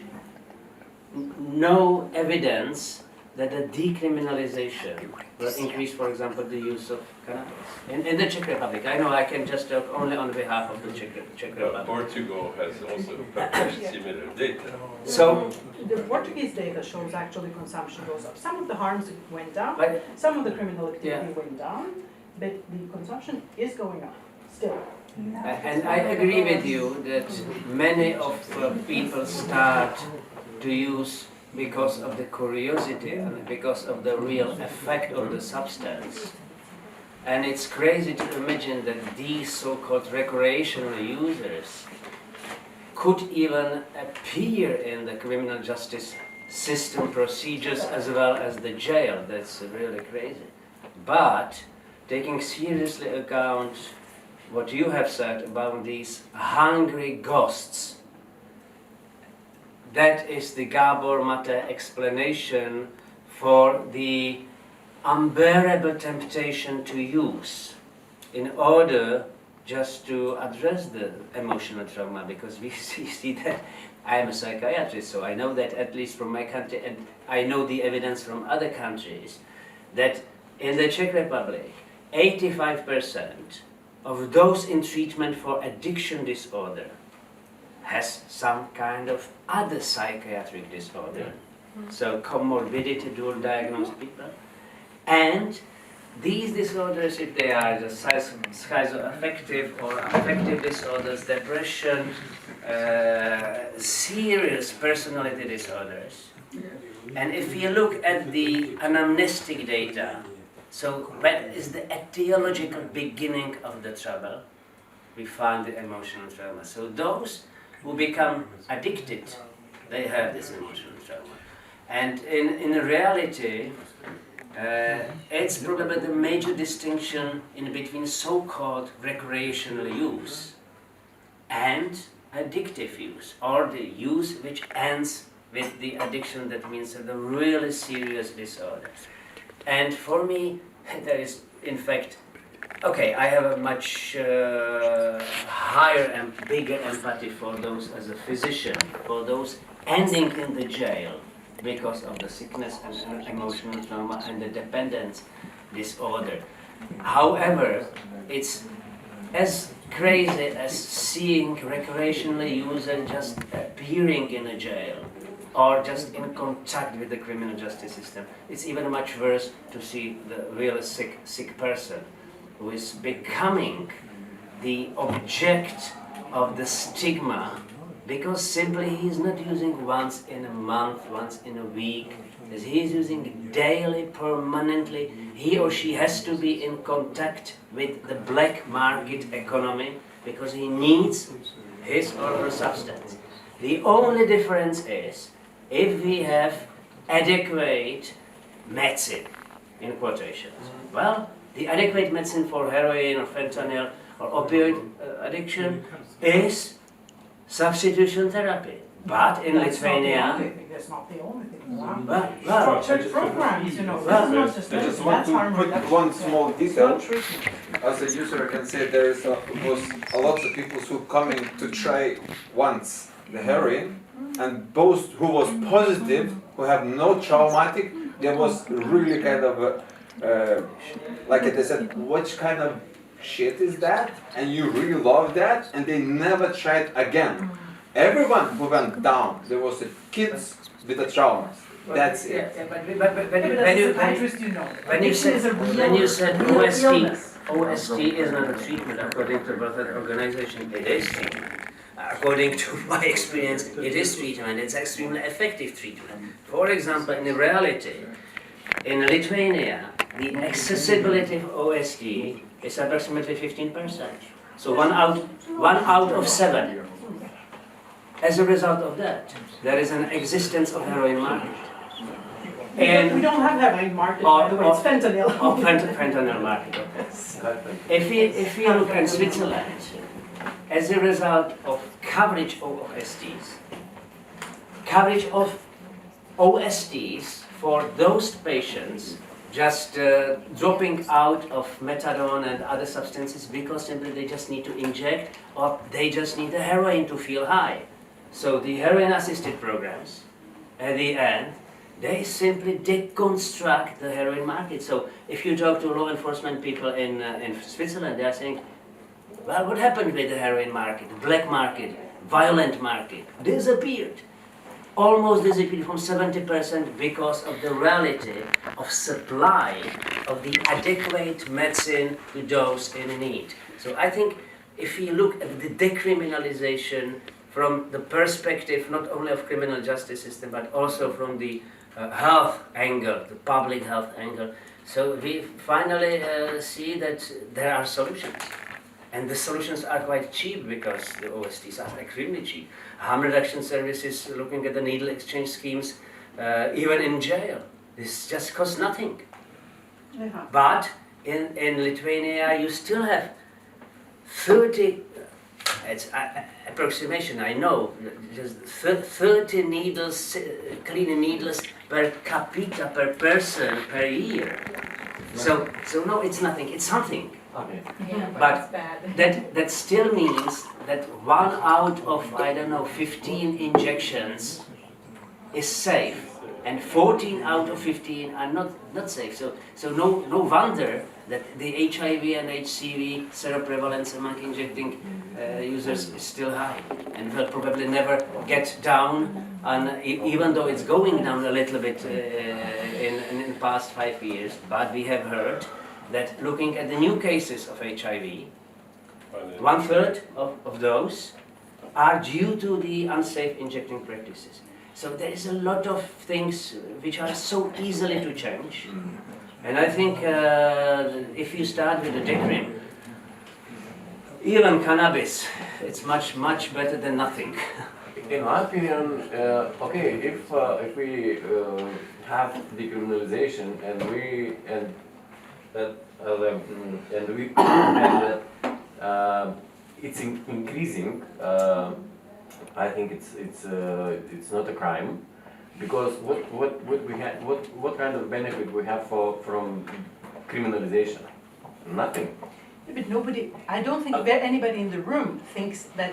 No evidence that the decriminalization will increase, for example, the use of cannabis in the Czech Republic. I know I can just talk only on behalf of the Czech Republic. Portugal has also published similar data. So the Portuguese data shows actually consumption goes up. Some of the harms went down, some of the criminal activity went down, but the consumption is going up still. And I agree with you that many of people start to use because of the curiosity and because of the real effect of the substance. And it's crazy to imagine that these so-called recreational users could even appear in the criminal justice system procedures as well as the jail. That's really crazy. But taking seriously account what you have said about these hungry ghosts, that is the Gabor Mate explanation for the unbearable temptation to use in order just to address the emotional trauma, because we see that I am a psychiatrist, so I know that at least from my country, and I know the evidence from other countries, that in the Czech Republic, 85% of those in treatment for addiction disorder has some kind of other psychiatric disorder. So comorbidity, dual diagnosed people. And these disorders, if they are just schizoaffective or affective disorders, depression, serious personality disorders. And if you look at the anamnestic data, so what is the etiological beginning of the trouble? We find the emotional trauma. So those who become addicted, they have this emotional trauma. And in reality, it's probably the major distinction in between so-called recreational use and addictive use, or the use which ends with the addiction, that means the really serious disorder. And for me, there is, in fact, okay, I have a much higher and bigger empathy for those as a physician, for those ending in the jail because of the sickness and emotional trauma and the dependence disorder. However, it's as crazy as seeing recreational users just appearing in a jail or just in contact with the criminal justice system. It's even much worse to see the really sick person who is becoming the object of the stigma because simply he is not using once in a month, once in a week. As he is using daily, permanently, he or she has to be in contact with the black market economy because he needs his or her substance. The only difference is if we have adequate medicine, in quotations. Well, the adequate medicine for heroin or fentanyl or opioid addiction is substitution therapy. But in Lithuania, that's not the only thing. Structured programs, you know. I just want to put one small detail. As a user, I can say there is was a lot of people who coming to try once the heroin, and those who was positive, who have no traumatic, there was really kind of like they said, which kind of shit is that? And you really love that, and they never tried again. Everyone who went down, there was the kids with the traumas. That's it. When you said OST is not a treatment according to World Health Organization, it is treatment. According to my experience, it is treatment. It's extremely effective treatment. For example, in reality, in Lithuania, the accessibility of OST is approximately 15%. So one out of 7. As a result of that, there is an existence of heroin market. And we don't have heroin market, by the way, it's fentanyl. Fentanyl market, okay. If we look at Switzerland, as a result of coverage of OSTs for those patients just dropping out of methadone and other substances because simply they just need to inject or they just need the heroin to feel high. So the heroin-assisted programs, at the end, they simply deconstruct the heroin market. So if you talk to law enforcement people in Switzerland, they are saying, well, what happened with the heroin market, the black market, violent market? Disappeared. Almost disappeared from 70% because of the reality of supply of the adequate medicine to those in need. So I think if you look at the decriminalization from the perspective not only of criminal justice system but also from the health angle, the public health angle. So we finally see that there are solutions. And the solutions are quite cheap because the OSTs are extremely cheap. Harm reduction services, looking at the needle exchange schemes, even in jail, this just costs nothing. But in Lithuania you still have 30, it's approximation, I know, just 30 needles, cleaning needles per capita per person per year. So no, it's nothing, it's something. Okay. Yeah, But that still means that 1 out of, I don't know, 15 injections is safe, and 14 out of 15 are not safe. So no wonder that the HIV and HCV seroprevalence among injecting users is still high, and will probably never get down, even though it's going down a little bit in the past 5 years. But we have heard that looking at the new cases of HIV, 1/3 of those are due to the unsafe injecting practices. So there is a lot of things which are so easily to change. And I think if you start with the decree, even cannabis, it's much better than nothing. In my opinion, okay, if we have decriminalization and we it's increasing, I think it's not a crime, because what kind of benefit we have from criminalization? Nothing. But nobody, I don't think that anybody in the room thinks that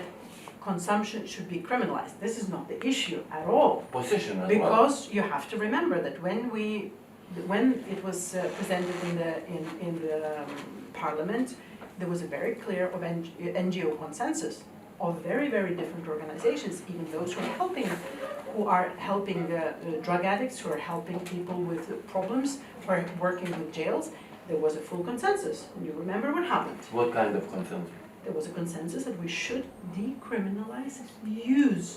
consumption should be criminalized. This is not the issue at all. Possession as because you have to remember that when it was presented in the parliament, there was a very clear NGO consensus of very different organizations, even those who are helping drug addicts, who are helping people with problems, who are working with jails. There was a full consensus, and you remember what happened. What kind of consensus? There was a consensus that we should decriminalize use.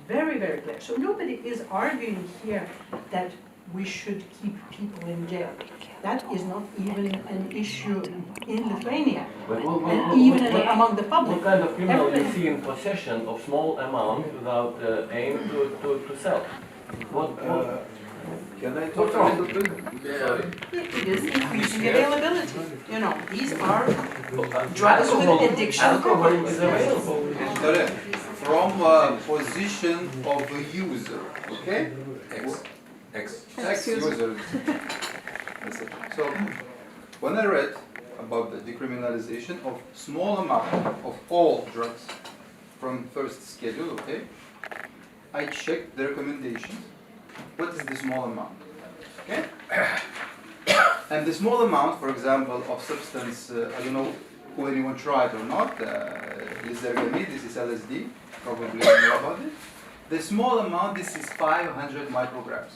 Very clear. So nobody is arguing here that we should keep people in jail. That is not even an issue in Lithuania, and even among the public. What kind of criminal you see in possession of small amount without aim to sell? Can I What's talk a wrong? little bit? Sorry. It is increasing availability. You know, these are drugs with addiction. Alcohol is available. Correct. From position of a user, okay? Ex-user. So, when I read about the decriminalization of small amount of all drugs from first schedule, okay, I checked the recommendations. What is the small amount? Okay? And the small amount, for example, of substance, I don't know who anyone tried or not, lysergamide, this is LSD, probably you know about it. The small amount, this is 500 micrograms.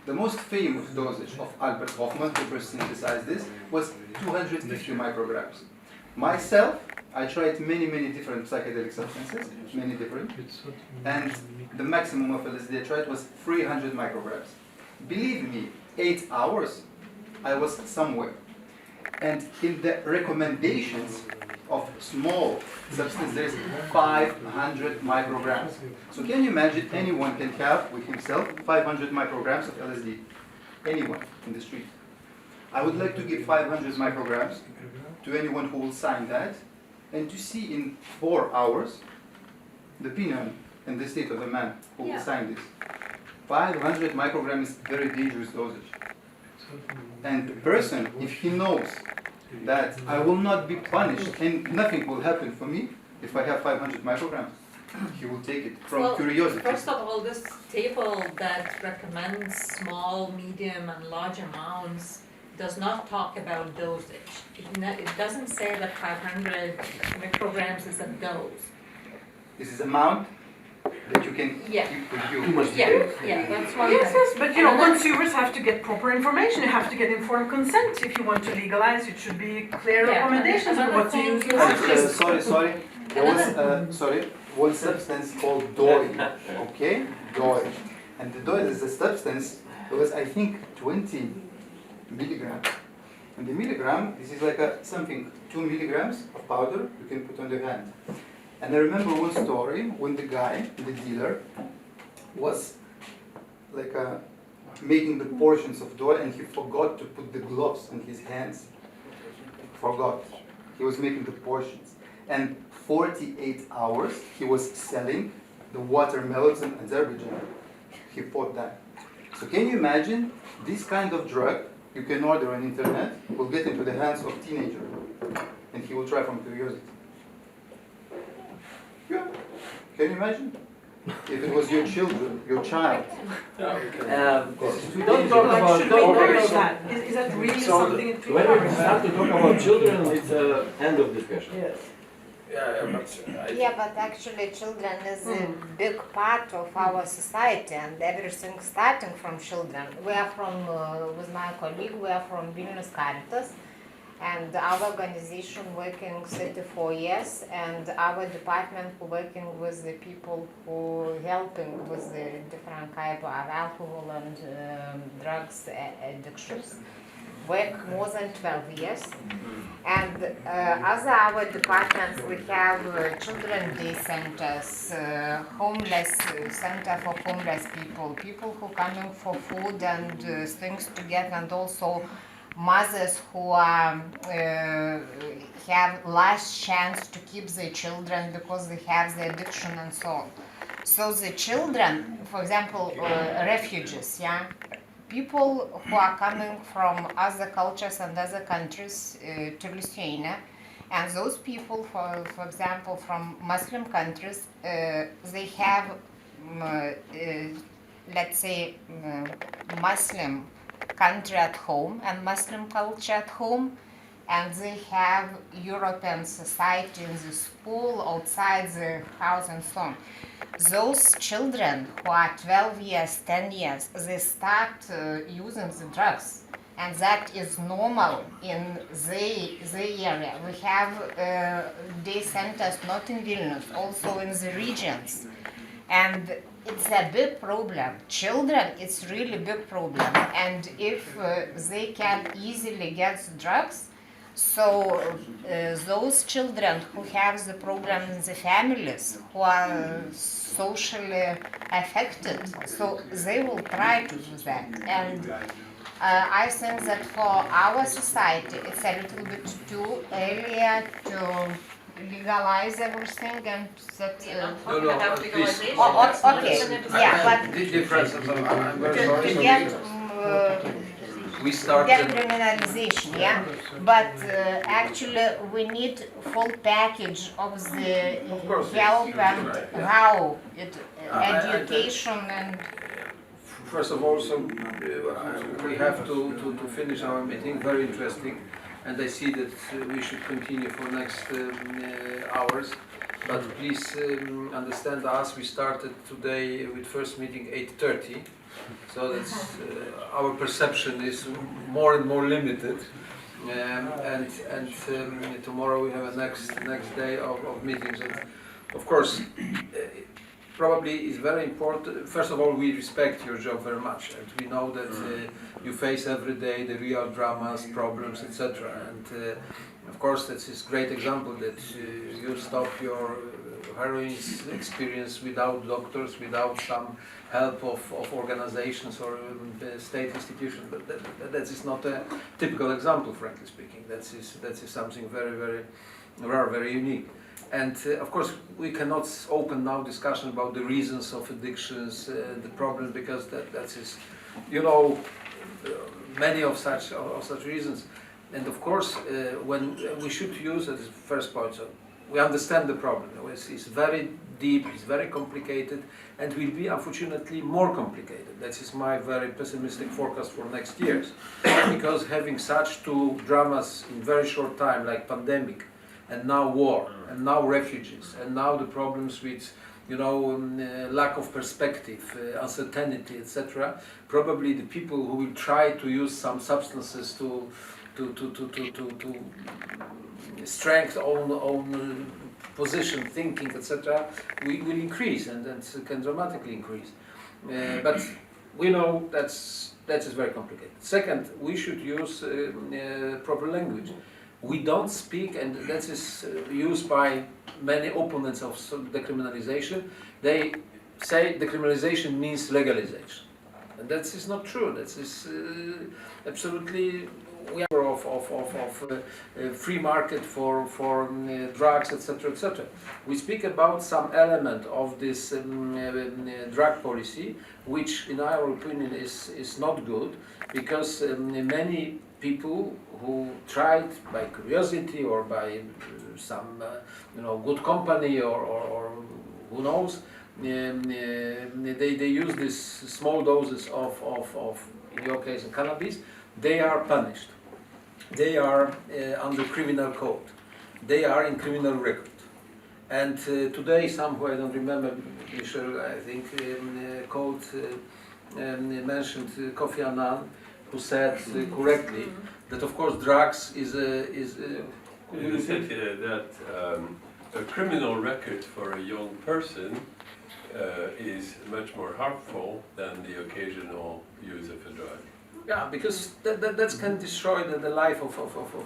The most famous dosage of Albert Hofmann, who first synthesized this, was 250 micrograms. Myself, I tried many different psychedelic substances, many different, and the maximum of LSD I tried was 300 micrograms. Believe me, 8 hours, I was somewhere. And in the recommendations of small substance, there is 500 micrograms. So can you imagine anyone can have with himself 500 micrograms of LSD? Anyone in the street. I would like to give 500 micrograms to anyone who will sign that, and to see in 4 hours the opinion and the state of the man who will sign this. 500 micrograms is very dangerous dosage. And the person, if he knows that I will not be punished and nothing will happen for me if I have 500 micrograms, he will take it from curiosity. First of all, this table that recommends small, medium, and large amounts does not talk about dosage. It doesn't say that 500 micrograms is a dose. This is amount that you can Yeah. keep with you. Yeah, that's one thing. Yes, but you know, consumers have to get proper information. You have to get informed consent. If you want to legalize, it should be clear recommendations on what to use. Sorry. there was, one substance called doi, okay? Doi. And the doi is a substance, it was I think 20 milligrams. And the milligram, this is like something, 2 milligrams of powder you can put on the hand. And I remember one story when the guy, the dealer, was like making the portions of doi and he forgot to put the gloves on his hands. Forgot. He was making the portions. And 48 hours he was selling the watermelons in Azerbaijan. He bought that. So can you imagine this kind of drug you can order on internet will get into the hands of a teenager and he will try from curiosity. Yeah. Can you imagine? If it was your children, your child. We don't talk about Should we encourage that? Is that really something that we when we start to talk about children, it's the end of discussion. Yes. Yeah, but actually children is a big part of our society and everything starting from children. We are from, with my colleague, we are from Vilnius Caritas and our organization working 34 years and our department working with the people who helping with the different type of alcohol and drugs addictions. Work more than 12 years. And as our departments, we have children day centers, homeless center for homeless people, people who coming for food and things to get, and also mothers who are, have last chance to keep their children because they have the addiction and so on. So the children, for example, refugees, yeah, people who are coming from other cultures and other countries to Lithuania, and those people, for example, from Muslim countries, they have, let's say, Muslim country at home and Muslim culture at home, and they have European society in the school, outside the house and so on. Those children who are 12 years, 10 years, they start using the drugs, and that is normal in the area. We have day centers not in Vilnius, also in the regions, and it's a big problem. Children, it's really big problem, and if they can easily get the drugs, so those children who have the problem in the families, who are socially affected, so they will try to do that. And I think that for our society, it's a little bit too early to legalize everything, and that. Please. Okay, yeah, but The difference, I'm very sorry. to get We started. decriminalization, yeah, but actually we need full package of the help and how it education and. First of all, so we have to finish our meeting. Very interesting, and I see that we should continue for next hours. But please understand us. We started today with first meeting 8:30. So that's our perception is more and more limited, and tomorrow we have a next day of meetings. And of course, probably is very important. First of all, we respect your job very much, and we know that you face every day the real dramas, problems, etc. And of course, that's a great example that you stop your heroin experience without doctors, without some help of organizations or state institutions. But that is not a typical example, frankly speaking. That is something very, very rare, very unique. And of course, we cannot open now discussion about the reasons of addictions, the problem, because that is, you know, many of such reasons. And of course, when we should use it as first point. So we understand the problem. It's very deep, it's very complicated, and will be unfortunately more complicated. That is my very pessimistic forecast for next years. Because having such two dramas in very short time, like pandemic, and now war, and now refugees, and now the problems with, you know, lack of perspective, uncertainty, etc. Probably the people who will try to use some substances to strengthen own position, thinking, etc., will increase, and that can dramatically increase. But we know that is very complicated. Second, we should use proper language. We don't speak, and that is used by many opponents of decriminalization. They say decriminalization means legalization. And that is not true. That is absolutely, we are of free market for drugs, etc., etc. We speak about some element of this drug policy, which in our opinion is not good, because many people who tried by curiosity or by some good company or who knows, they use these small doses of in your case cannabis. They are punished. They are under criminal code. They are in criminal record. And today, who I don't remember, Michel, I think, mentioned Kofi Annan, who said correctly that of course drugs is You said that a criminal record for a young person is much more harmful than the occasional use of a drug. Yeah, because that can destroy the life of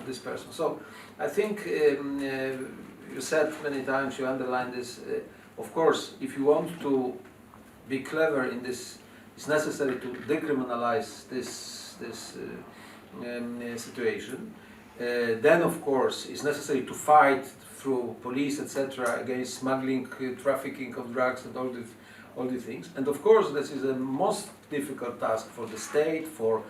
this person. So I think you said many times, you underlined this, of course, if you want to be clever in this, it's necessary to decriminalize this situation. Then of course it's necessary to fight through police, etc., against smuggling, trafficking of drugs and all these things. And of course this is the most difficult task for the state, for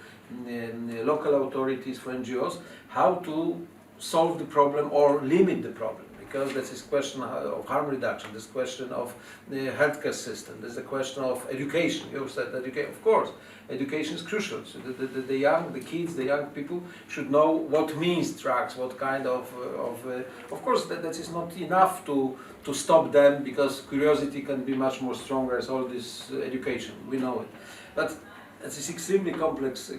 local authorities, for NGOs, how to solve the problem or limit the problem. Because this is question of harm reduction, this question of the healthcare system, there's a question of education. You said education, of course, education is crucial. So the kids, the young people should know what means drugs, what kind of course that is not enough to stop them, because curiosity can be much more stronger as all this education, we know it. But it's an extremely complex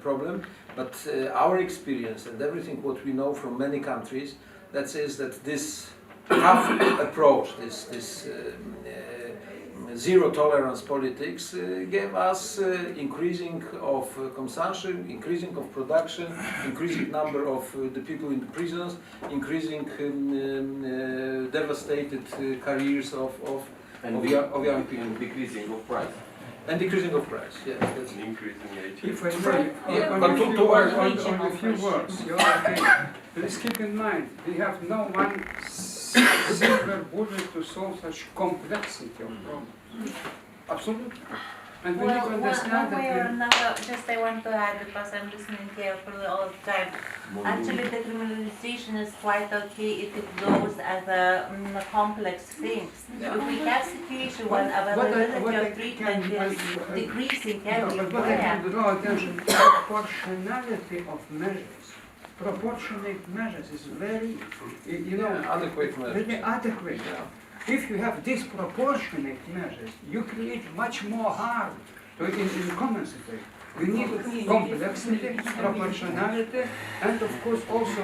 problem, but our experience and everything what we know from many countries, that is that this tough approach, this zero tolerance politics gave us increasing of consumption, increasing of production, increasing number of the people in the prisons, increasing devastated careers of young people. And decreasing of price. And decreasing of price, yes. That's An increasing age. If I may, on a few words, please keep in mind, we have no one silver bullet to solve such complexity of problems. Absolutely. And we need to understand one way or that another, just I want to add, because I'm listening carefully all the time. Actually, the criminalization is quite okay if it goes as a complex thing. If we have situation when availability of treatment is decreasing everywhere. But I can draw attention to proportionality of measures. Proportionate measures is very, adequate measures. very adequate. If you have disproportionate measures, you create much more harm in common society. We need complexity, proportionality, and of course also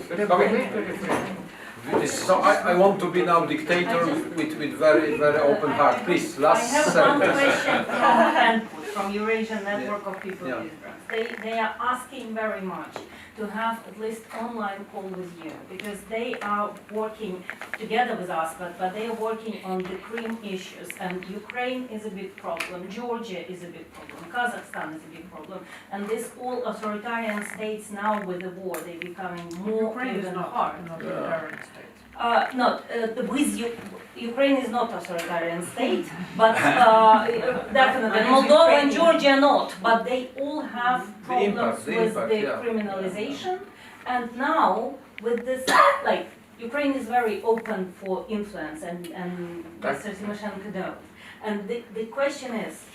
regulatory framework. So I want to be now dictator with very open heart. Please, last I have sentence. one question from Eurasian Network of People with Drugs. They are asking very much to have at least online call with you, because they are working together with us, but they are working on the Crimea issues, and Ukraine is a big problem, Georgia is a big problem, Kazakhstan is a big problem, and this all authoritarian states now with the war, they're becoming more even hard. Ukraine is not authoritarian state, but definitely Moldova and Georgia not, but they all have problems with the criminalization, and now with this, like, Ukraine is very open for influence, and Mr. Tymoshenko don't. And the question is,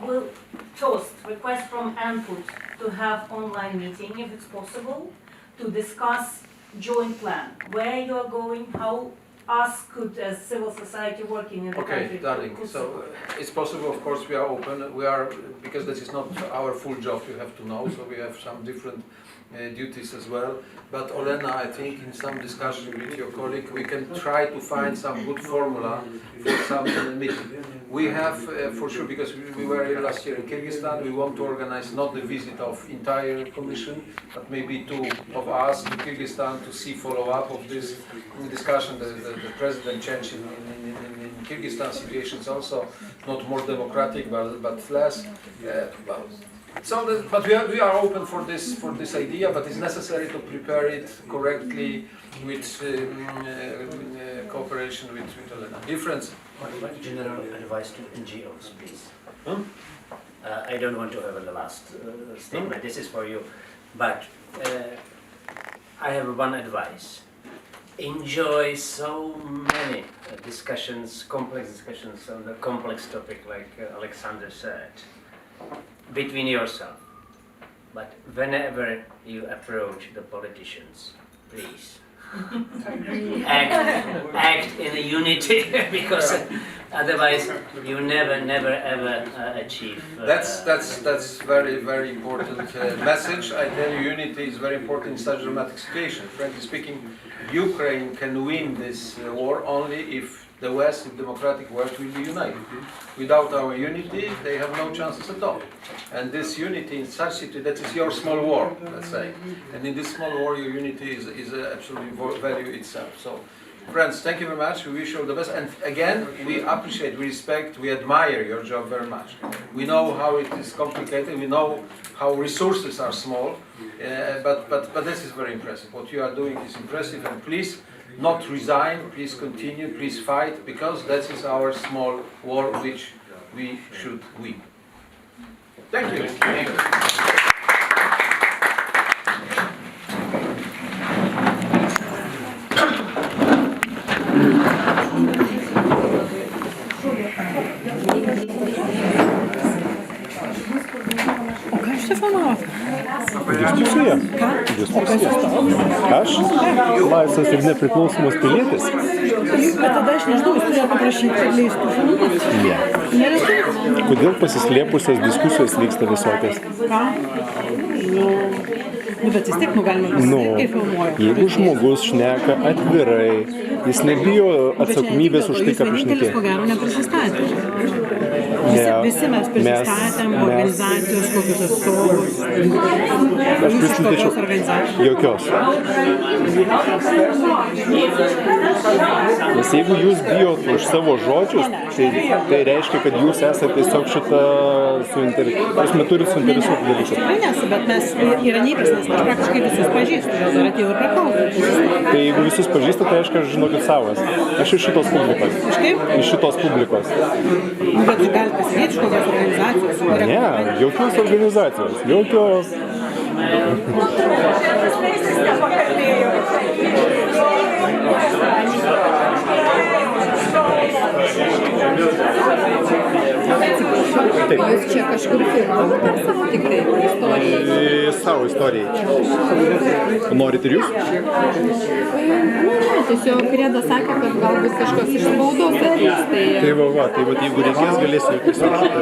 will first request from Input to have online meeting if it's possible, to discuss joint plan, where you are going, how us could, as civil society working in the country. Okay, darling, so it's possible, of course, we are open. We are, because this is not our full job, you have to know, so we have some different duties as well. But Olena, I think in some discussion with your colleague, we can try to find some good formula for some meeting. We have, for sure, because we were here last year in Kyrgyzstan, we want to organize not the visit of entire commission, but maybe 2 of us to Kyrgyzstan to see follow-up of this discussion. The president changed in Kyrgyzstan situation is also not more democratic, but less. But we are open for this idea, but it's necessary to prepare it correctly with cooperation with Elena. Difference. One general advice to NGOs, please. I don't want to have the last statement. This is for you, but I have one advice. Enjoy so many discussions, complex discussions on the complex topic, like Alexander said, between yourself. But whenever you approach the politicians, please act in a unity, because otherwise you never ever achieve. That's very important message. I tell you, unity is very important in such dramatic situation. Frankly speaking, Ukraine can win this war only if the West, the democratic world, will be united. Without our unity, they have no chances at all. And this unity in such situation, that is your small war, let's say. And in this small war, your unity is absolutely value itself. So, friends, thank you very much. We wish you all the best. And again, we appreciate, we respect, we admire your job very much. We know how it is complicated. We know how resources are small. But this is very impressive. What you are doing is impressive. And please, not resign, please continue, please fight, because that is our small war which we should win. Thank you. Thank you. Diskusija. Aš, laisvas ir nepriklausomas pilietis. Bet tada aš nežinau, jūs turėtų paprašyti, kad leistų filmuoti. Ne. Kodėl pasislėpusios diskusijos vyksta visokios? Bet vis tiek galima pasislėpti, kai filmuoja. Jeigu žmogus šneka atvirai, jis nebijo atsakomybės už tai, ką Jūs vienintelis, ko gero, neprisistatė. Visi mes prisistatėm, organizacijos, kokius atstovus. Aš prisistačiau. Jokios. Nes jeigu jūs bijot už savo žodžius, tai reiškia, kad jūs esate tiesiog šitą turit suinteresuoti dalykus. Tikrai nesu, bet mes yra neįprasta, nes aš praktiškai visus pažįstu, dėl to atėjau ir prakalbų. Tai jeigu visus pažįstate, tai reiškia, aš žinokit savas. Aš iš šitos publikos. Iš šitos publikos. Bet tu gali pasakyti iš kokios organizacijos? Ne, jokios organizacijos. Jokios. Taip. O jūs čia kažkur filmavote ar savo tikrai istorijai? Savo istorijai. Norit ir jūs? Ne, tiesiog Reda sakė, kad galbūt kažkas iš spaudos ateis. Tai va, jeigu reikės, galėsiu tiesiog šitą.